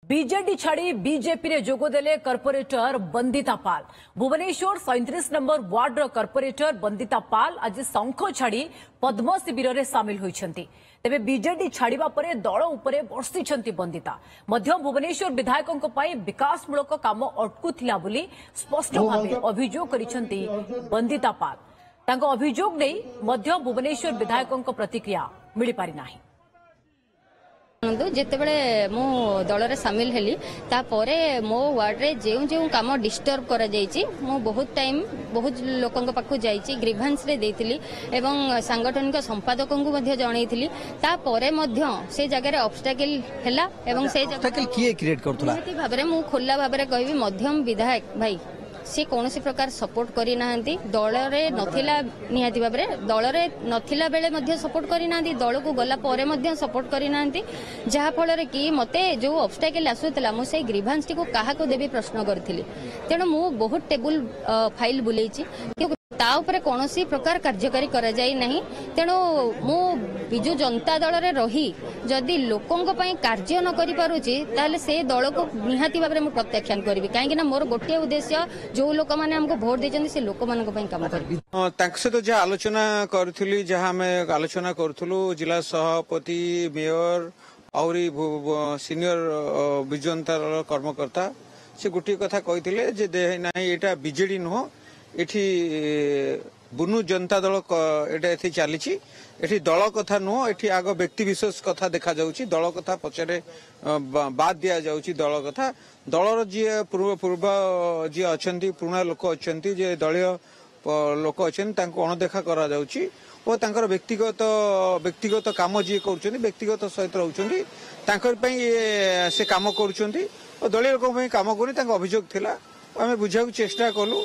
BJD छाड़ी BJP रे जोगदेले corporator Bandita पाल। Bhubaneswar 37 number ward रो corporator Bandita पाल आज शंख छाड़ी पद्म शिविर रे सामिल होइछंती। तेबे बीजेडी छाड़िबा परे दल उपरे बर्षिछंती बंदिता। मध्य भुवनेश्वर विधायकंक पई विकासमूलक काम अटकुथिला बोली स्पष्ट भाबे अभियोग करिछंती बंदिता पाल। तांको अभियोग नै मध्य भुवनेश्वर विधायकंक प्रतिक्रिया मिली पारि नाही। जितेबले मु दल सामिल हेली तापरे मो वार्ड रे जेउ जेउ काम डिस्टर्ब करा जायछि मु बहुत टाइम बहुत लोकंक पाखु जायछि ग्रीवांस रे देथिली एवं सांगठनिक संपादकन को मध्ये जणैथिली तापरे मध्ये से जगह रे ऑब्स्टेकल हैला एवं से ऑब्स्टेकल किए क्रिएट करथुला भाबरे मु खोला भाबरे कहबी मध्यम विधायक भाई से कौन सी प्रकार सपोर्ट करी नाहंती दल रे नथिला निहाती भाबरे दल रे नथिला बेले मध्ये सपोर्ट करी नाहंती दल को गला परे मध्ये सपोर्ट करी नाहंती जहा फल रे कि मते जो ऑब्स्टेकल आसुतला मु से ग्रीवांस टी को काहा को देबी प्रश्न करथिली तेणु मु बहुत टेबल फाइल बुलेछि ता उपरे कोनोसी प्रकार कार्यकारी करा जाई नहीं तेणु मु बिजु जनता दल रे रही जदि लोकंक पई कार्य न करि पारुची ताले से दल को निहाती भाबरे मु प्रत्याख्यान करबी काहे कि ना मोर गोटे उद्देश्य जो लोक माने हमको वोट देचंदी से लोक मानक पई काम करबी। तांक से तो जे आलोचना करथुली जहां हमें आलोचना करथुलु जिला सभापति मेयर औरी सीनियर बिजु जनता दल कर्मकर्ता से गोटे कथा कहिथिले जे दे नाही एटा बीजेडी नुह एठी बुनु जनता दल एटा एथि चलीछि एठी दल कथा नुह एठी आग व्यक्ति विशेष कथा देखा जाउछि दल कथा पछरे बाद दिया जाउछि दल कथा दलर जी पूर्व जी अछंती पुराना लोक अछंती जे दलीय लोक अछंती तांको अणदेखा करा जाउछि ओ तांकर व्यक्तिगत काम जी करूछंती व्यक्तिगत सहित रहउछंती तांकर पई से काम करूछंती ओ दलीय लोक पई काम करी तांको अभियोग थिला आमे बुझाउ चेष्टा कलु